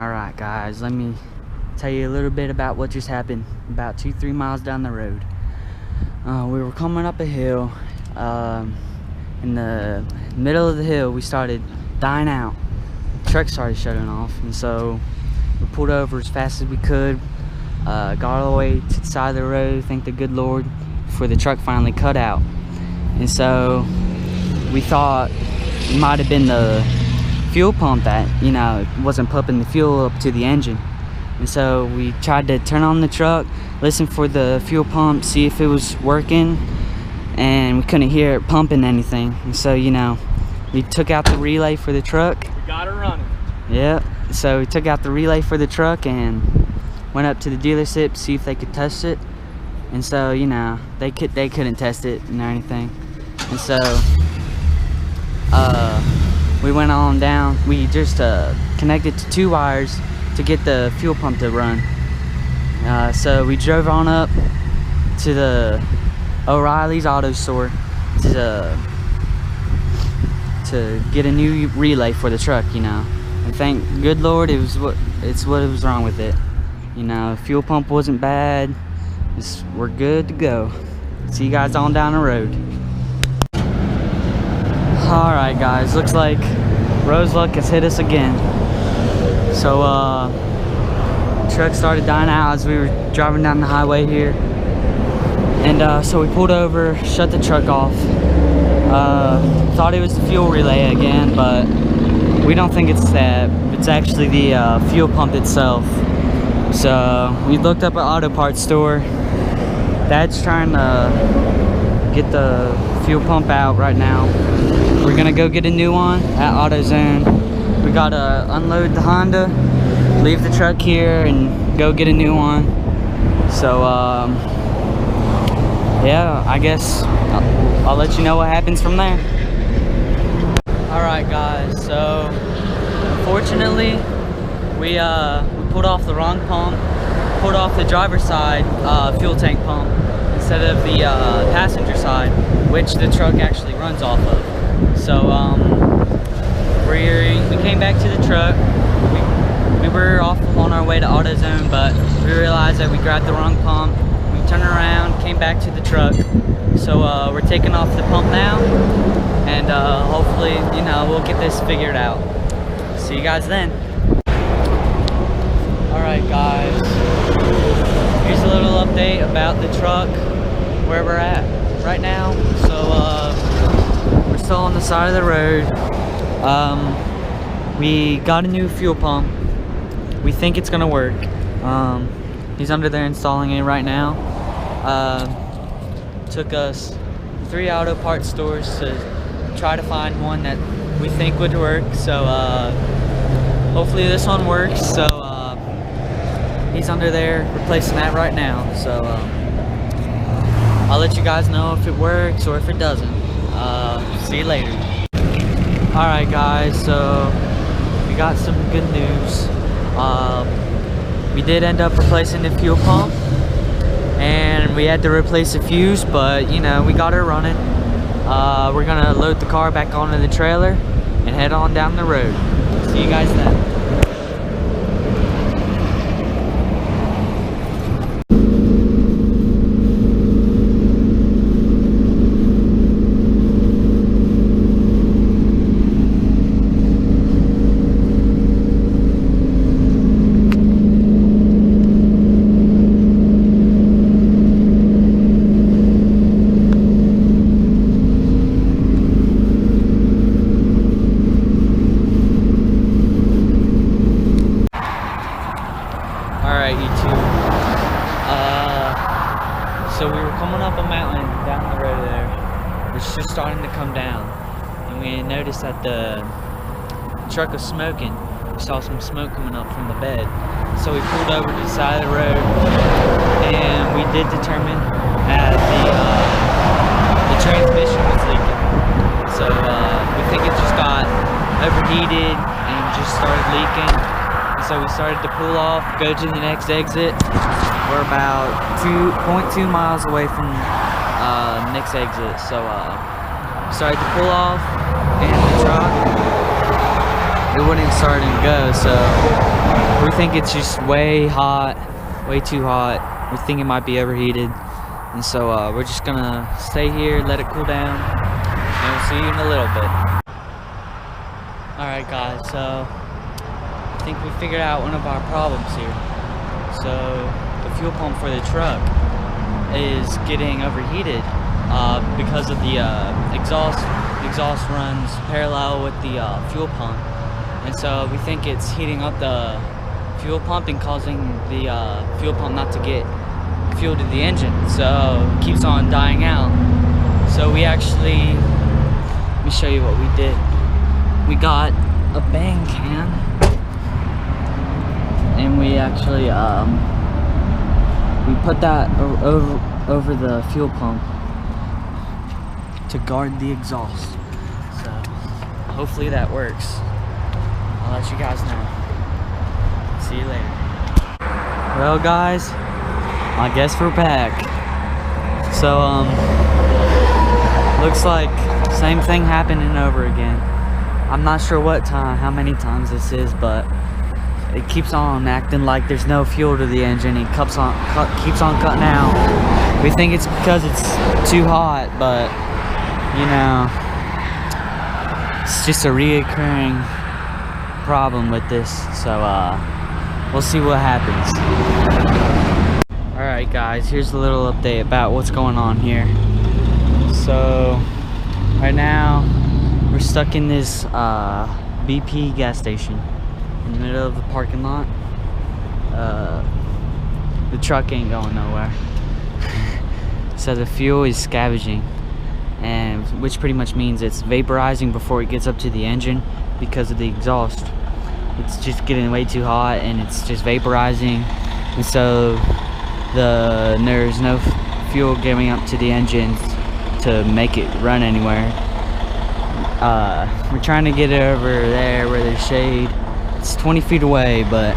Alright guys, let me tell you a little bit about what just happened about 2-3 miles down the road. We were coming up a hill. In the middle of the hill we started dying out. The truck started shutting off, and so we pulled over as fast as we could, got all the way to the side of the road, thank the good Lord, before the truck finally cut out. And so we thought it might have been the fuel pump that, wasn't pumping the fuel up to the engine. And so we tried to turn on the truck, listen for the fuel pump, see if it was working, and we couldn't hear it pumping anything. And so, we took out the relay for the truck. We got it running. Yep. So we took out the relay for the truck and went up to the dealership to see if they could test it. And so, they couldn't test it or anything. And so we went on down. We just connected to 2 wires to get the fuel pump to run. So we drove on up to the O'Reilly's auto store to get a new relay for the truck, And thank good Lord it's what was wrong with it. Fuel pump wasn't bad. We're good to go. See you guys on down the road. Alright guys, looks like Rose luck has hit us again. So truck started dying out as we were driving down the highway here. And so we pulled over, shut the truck off. Thought it was the fuel relay again, but we don't think it's that. It's actually the fuel pump itself. So we looked up an auto parts store. Dad's trying to get the fuel pump out right now. We're gonna go get a new one at AWSOME. We gotta unload the Honda, leave the truck here, and go get a new one. So yeah, I guess I'll let you know what happens from there. Alright guys, so unfortunately we pulled off the wrong pump, pulled off the driver's side fuel tank pump instead of the passenger side, which the truck actually runs off of. So we came back to the truck. We were off on our way to AWSOME, but we realized that we grabbed the wrong pump. We turned around, came back to the truck. So we're taking off the pump now, and hopefully, we'll get this figured out. See you guys then. Alright guys, here's a little update about the truck, where we're at right now. So we're still on the side of the road. We got a new fuel pump. We think it's gonna work. He's under there installing it right now. Took us 3 auto parts stores to try to find one that we think would work. So hopefully this one works. So he's under there replacing that right now. So I'll let you guys know if it works or if it doesn't. See you later. Alright guys, so we got some good news. We did end up replacing the fuel pump, and we had to replace a fuse, but we got her running. We're gonna load the car back onto the trailer and head on down the road. See you guys then. Alright YouTube, so we were coming up a mountain down the road there. It's just starting to come down, and we noticed that the truck was smoking. We saw some smoke coming up from the bed, so we pulled over to the side of the road, and we did determine that the transmission was leaking. So we think it just got overheated and just started leaking. So we started to pull off, go to the next exit. We're about 2.2 miles away from the next exit. So started to pull off, and the truck, it wouldn't start and go. So think it's just way hot, way too hot. We think it might be overheated, and so we're just gonna stay here, let it cool down, and we'll see you in a little bit. Alright guys, so I think we figured out one of our problems here. So the fuel pump for the truck is getting overheated because of the exhaust runs parallel with the fuel pump, and so we think it's heating up the fuel pump and causing the fuel pump not to get fuel to the engine, so it keeps on dying out. So we actually, let me show you what we did. We got a bang can, and we actually we put that over the fuel pump to guard the exhaust. So hopefully that works. I'll let you guys know. See you later. Well guys, I guess we're back. So looks like same thing happening over again. I'm not sure how many times this is, but it keeps on acting like there's no fuel to the engine. It keeps on cutting out. We think it's because it's too hot, but you know, it's just a reoccurring problem with this. So we'll see what happens. Alright guys, here's a little update about what's going on here. So right now we're stuck in this BP gas station in the middle of the parking lot. The truck ain't going nowhere. So the fuel is scavenging, and which pretty much means it's vaporizing before it gets up to the engine because of the exhaust. It's just getting way too hot and it's just vaporizing, and so there's no fuel getting up to the engine to make it run anywhere. We're trying to get it over there where there's shade. It's 20 feet away, but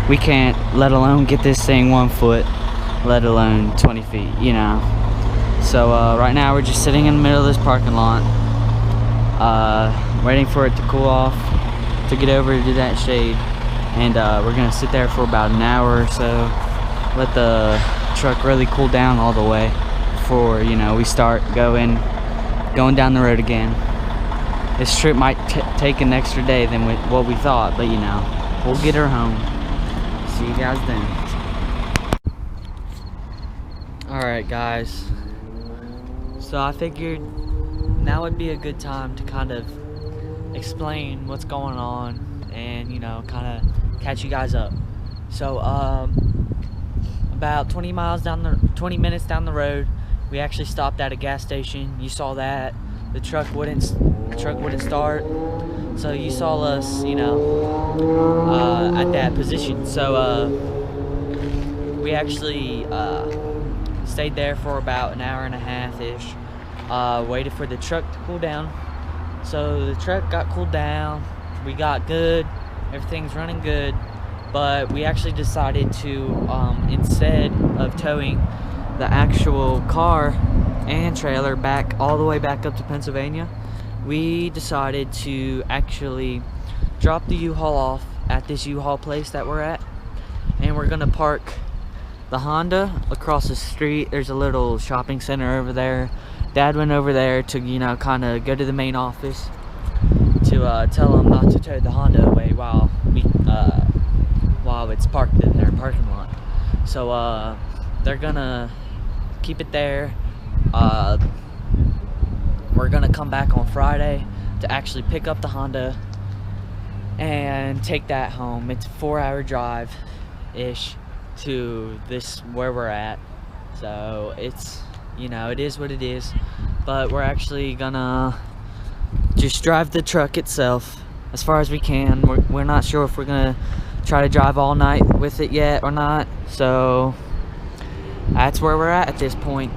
we can't, let alone get this thing 1 foot, let alone 20 feet, you know. So right now we're just sitting in the middle of this parking lot, waiting for it to cool off, to get over to that shade, and we're gonna sit there for about an hour or so, let the truck really cool down all the way before, you know, we start going down the road again. This trip might take an extra day than what we thought, but you know, we'll get her home. See you guys then. Alright guys, so I figured now would be a good time to kind of explain what's going on and, you know, kind of catch you guys up. So about 20 minutes down the road, we actually stopped at a gas station. You saw that the truck wouldn't start, so you saw us, you know, at that position. So we actually stayed there for about an hour and a half ish, waited for the truck to cool down. So the truck got cooled down, we got good, everything's running good, but we actually decided to, instead of towing the actual car and trailer back all the way back up to Pennsylvania, we decided to actually drop the U-Haul off at this U-Haul place that we're at, and we're gonna park the Honda across the street. There's a little shopping center over there. Dad went over there to, you know, kind of go to the main office to tell them not to tow the Honda away while it's parked in their parking lot. So they're gonna keep it there. We're gonna come back on Friday to actually pick up the Honda and take that home. It's a 4-hour drive ish to this where we're at, so it's, you know, it is what it is. But we're actually gonna just drive the truck itself as far as we can. We're not sure if we're gonna try to drive all night with it yet or not, so that's where we're at this point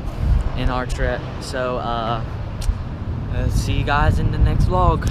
in our trip. So see you guys in the next vlog.